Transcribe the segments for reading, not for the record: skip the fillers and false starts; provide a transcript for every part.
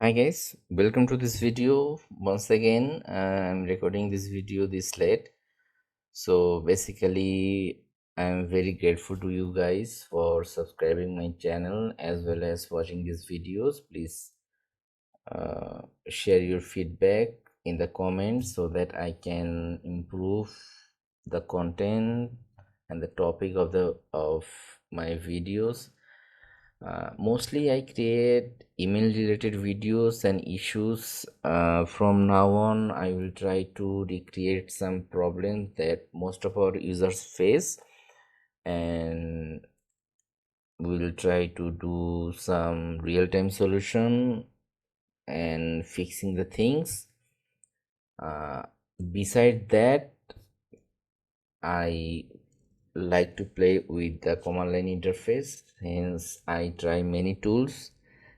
Hi guys, welcome to this video. Once again, I'm recording this video this late. So basically, I'm very grateful to you guys for subscribing my channel as well as watching these videos. Please share your feedback in the comments so that I can improve the content and the topic of my videos. Mostly I create email related videos and issues. From now on I will try to recreate some problems that most of our users face, and we will try to do some real-time solution and fixing the things. uh, Beside that, I like to play with the command line interface, hence I try many tools,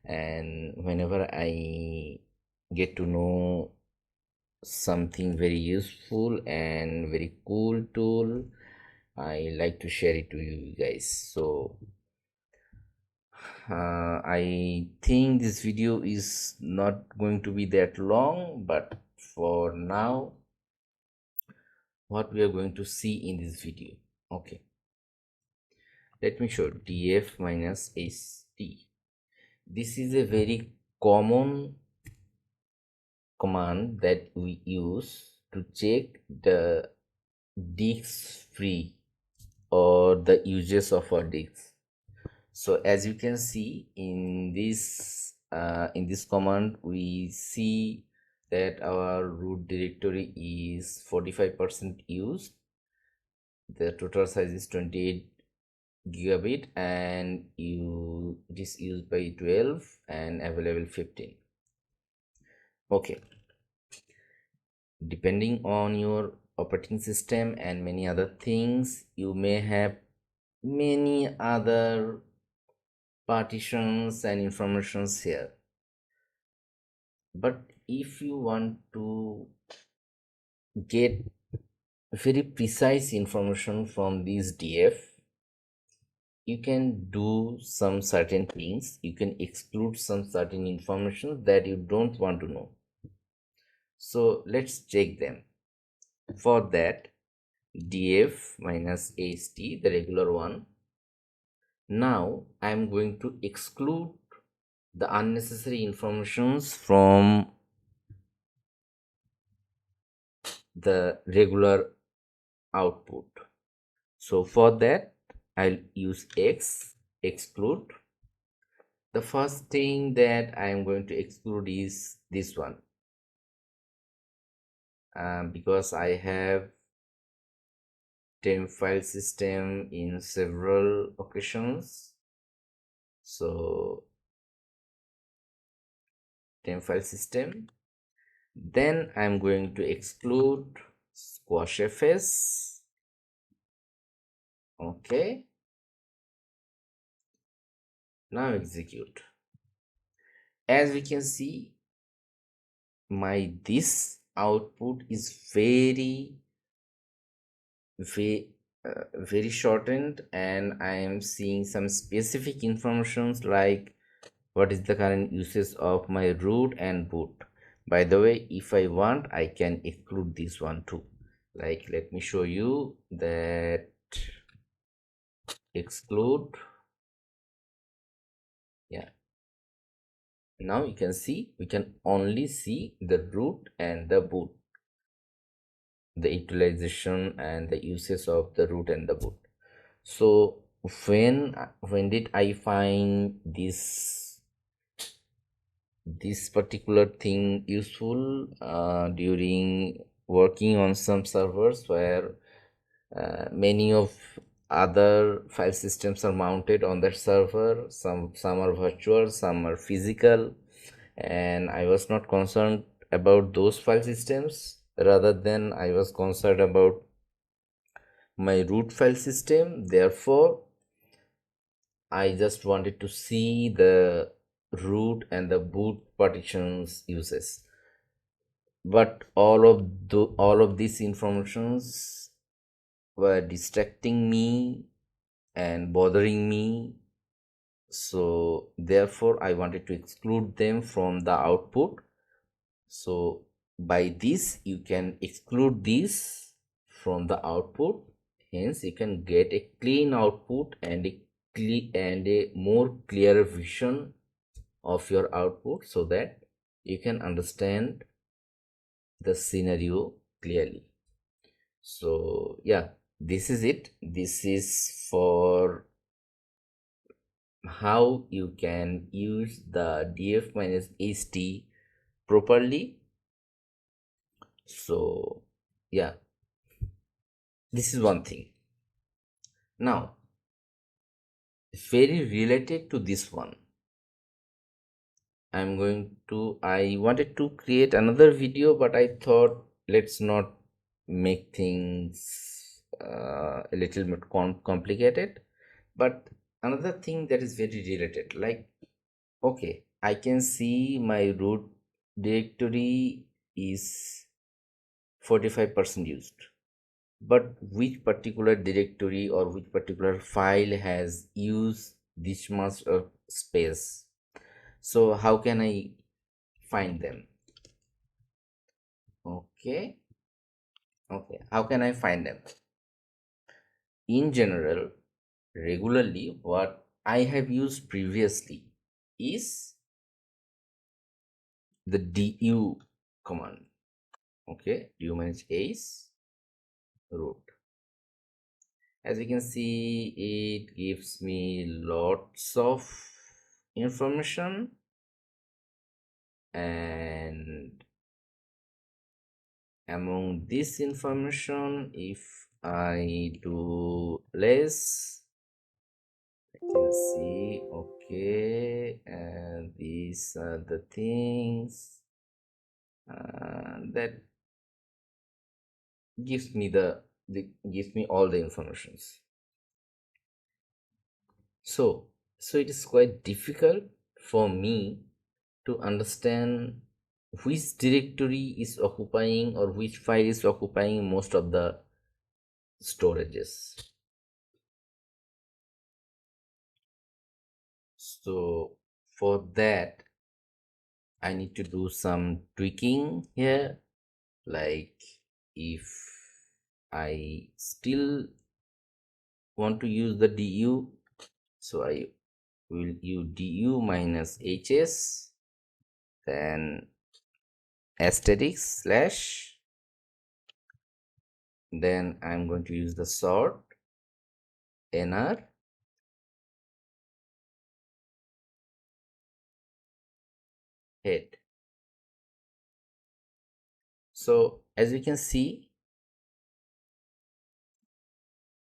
and whenever I get to know something very useful and very cool tool, I like to share it to you guys. So I think this video is not going to be that long, but for now what we are going to see in this video. Okay, let me show df minus st. This is a very common command that we use to check the disk free or the uses of our disk. So as you can see in this command, we see that our root directory is 45% used, the total size is 28 gigabit, and it is used by 12 and available 15. Okay, depending on your operating system and many other things, you may have many other partitions and informations here. But if you want to get very precise information from this df, you can do some certain things. You can exclude some certain information that you don't want to know. So let's check them. For that, df minus ast, the regular one. Now I'm going to exclude the unnecessary informations from the regular output. So for that, I'll use x, exclude. The first thing that I'm going to exclude is this one, because I have temp file system in several occasions. So temp file system. Then I'm going to exclude squash fs. Okay, now execute. As we can see, my this output is very shortened, and I am seeing some specific informations like what is the current usage of my root and boot. By the way, if I want, I can exclude this one too. Like, let me show you that. Exclude. Yeah, now you can see, we can only see the root and the boot, the utilization and the uses of the root and the boot. So when did I find this particular thing useful? During working on some servers where many of other file systems are mounted on that server. Some are virtual, some are physical, and I was not concerned about those file systems. Rather than I was concerned about my root file system. Therefore I just wanted to see the root and the boot partitions uses, but all of these informations were distracting me and bothering me. So therefore I wanted to exclude them from the output. So by this you can exclude this from the output, hence you can get a clean output and a more clear vision of your output, so that you can understand the scenario clearly. So yeah, this is it. This is for how you can use the df minus ht properly. So yeah, this is one thing. Now, very related to this one, I wanted to create another video, but I thought let's not make things a little bit complicated. But another thing that is very related, like, okay, I can see my root directory is 45% used, but which particular directory or which particular file has used this much of space? So how can I find them? Okay, how can I find them? In general, regularly, what I have used previously is the du command. Okay, du minus ace root. As you can see, it gives me lots of information, and among this information, if I do less, I can see, okay, and these are the things that gives me gives me all the informations. So it is quite difficult for me to understand which directory is occupying or which file is occupying most of the storages. So for that, I need to do some tweaking here. Like, if I still want to use the du, so I will use du minus hs, then asterisk slash, then I'm going to use the sort nr head. So as you can see,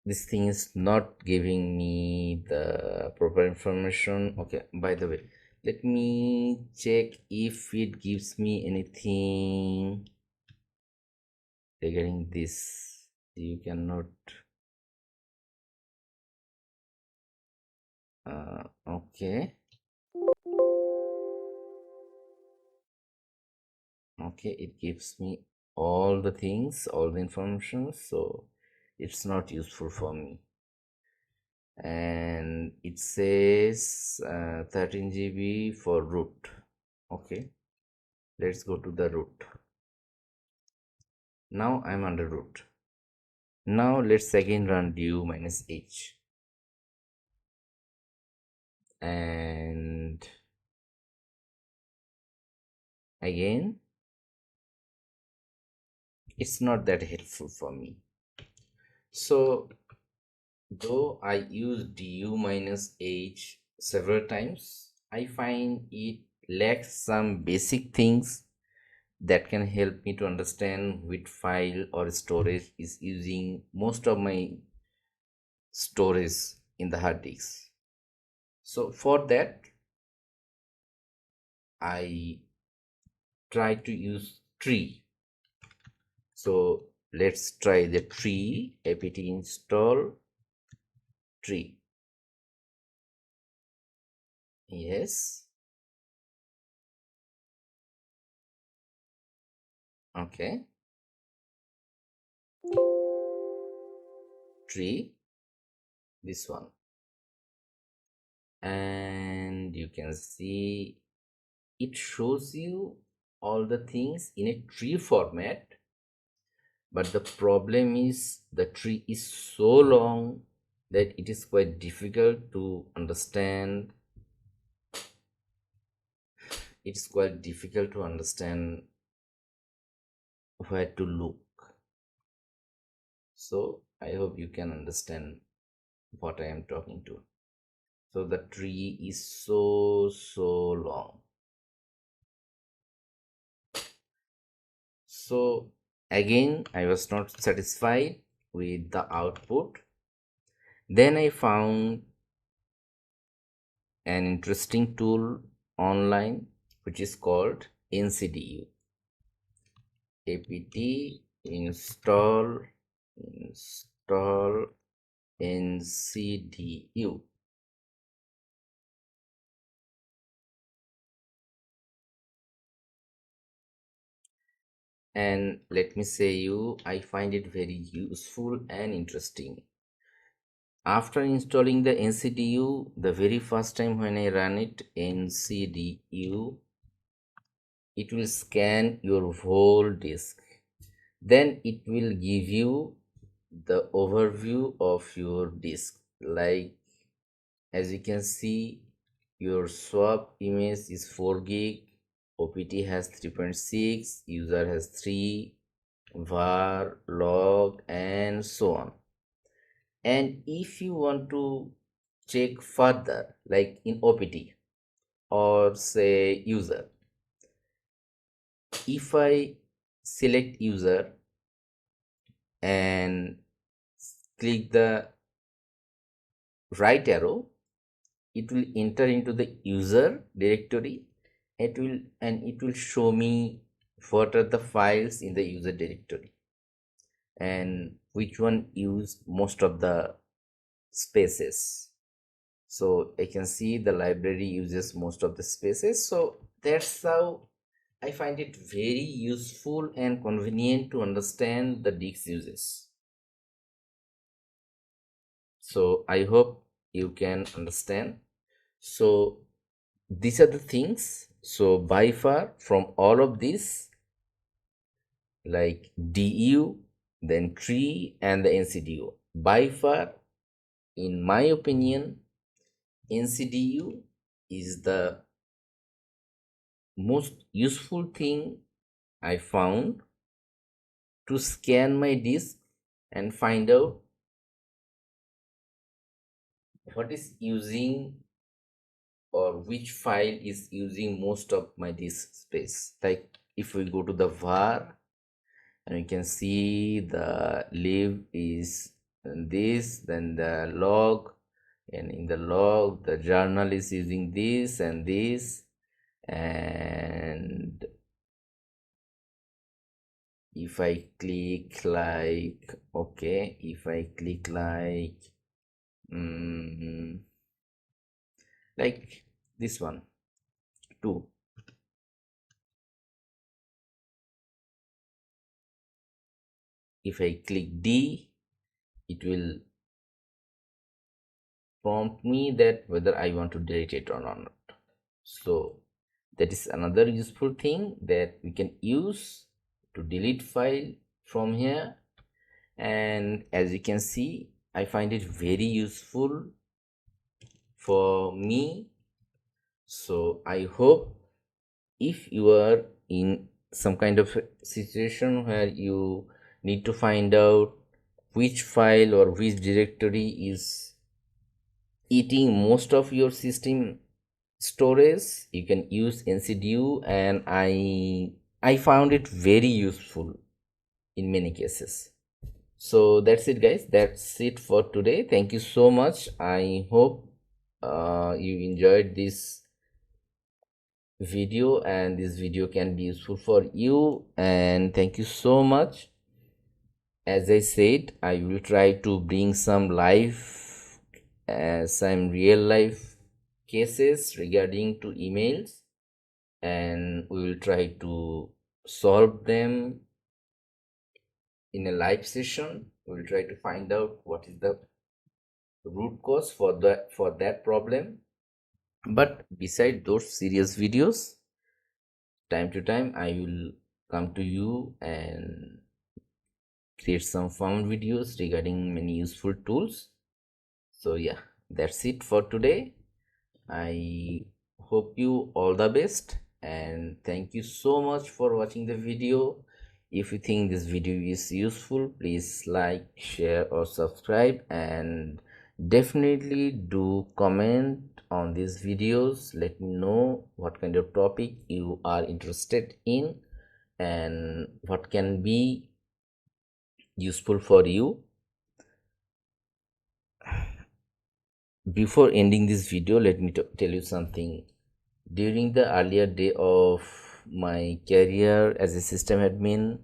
this thing is not giving me the proper information. Okay, by the way, let me check if it gives me anything regarding this. You cannot okay, it gives me all the things, all the information, so it's not useful for me. And it says 13 GB for root. Okay, let's go to the root. Now I'm under root. Now let's again run du minus h, and again it's not that helpful for me. So though I use du minus h several times, I find it lacks some basic things that can help me to understand which file or storage is using most of my storage in the hard disk. So for that, I try to use tree. So let's try the tree, apt install tree. Yes. Okay. Tree, this one. and you can see it shows you all the things in a tree format, but the problem is the tree is so long that it is quite difficult to understand. It's quite difficult to understand where to look. So I hope you can understand what I am talking to. So the tree is so long. So again, I was not satisfied with the output. Then I found an interesting tool online which is called ncdu. Apt install ncdu. And let me say you, I find it very useful and interesting. After installing the ncdu, the very first time when I run it, ncdu, it will scan your whole disk. Then it will give you the overview of your disk. Like, as you can see, your swap image is 4 gig, opt has 3.6, user has 3, var, log, and so on. And if you want to check further, like in opt or say user, if I select user and click the right arrow, it will enter into the user directory. It will show me what are the files in the user directory and which one use most of the spaces. So I can see the library uses most of the spaces. So that's how I find it very useful and convenient to understand the disk uses. So I hope you can understand. So these are the things. So by far from all of this, like du, then tree, and the ncdu, by far, in my opinion, ncdu is the most useful thing I found to scan my disk and find out what is using or which file is using most of my disk space. Like if we go to the var, and you can see the lib is this, then the log, and in the log the journal is using this and this. And if I click like, okay, if I click like this one too, if I click D, it will prompt me that whether I want to delete it or not. So that is another useful thing that we can use to delete file from here. And as you can see, I find it very useful for me. So I hope if you are in some kind of situation where you need to find out which file or which directory is eating most of your system storage, you can use ncdu, and I found it very useful in many cases. So that's it, guys. That's it for today. Thank you so much. I hope you enjoyed this video and this video can be useful for you, and thank you so much. As I said, I will try to bring some some real life cases regarding to emails, and we will try to solve them in a live session. We will try to find out what is the root cause for that problem, But beside those serious videos, time to time I will come to you and create some fun videos regarding many useful tools. So yeah, that's it for today. I hope you all the best and thank you so much for watching the video. If you think this video is useful, please like, share or subscribe, and definitely do comment on these videos. Let me know what kind of topic you are interested in and what can be useful for you. Before ending this video, let me tell you something. During the earlier day of my career as a system admin,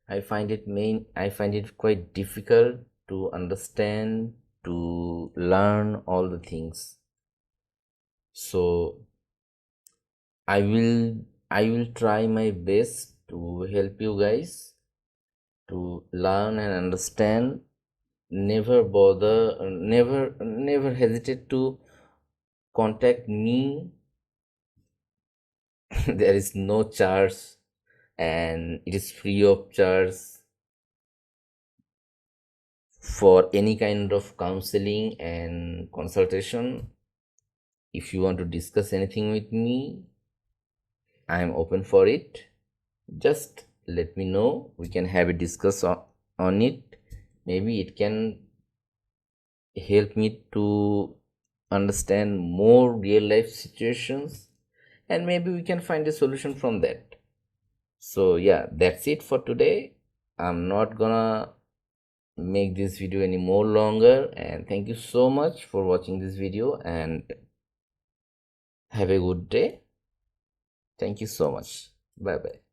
I find it quite difficult to understand, to learn all the things. So I will try my best to help you guys to learn and understand. Never bother, never hesitate to contact me. There is no charge and it is free of charge for any kind of counseling and consultation. If you want to discuss anything with me, I am open for it. Just let me know, we can have a discuss on it. Maybe it can help me to understand more real life situations and maybe we can find a solution from that. So yeah, that's it for today. I'm not gonna make this video any more longer, and thank you so much for watching this video and have a good day. Thank you so much. Bye bye.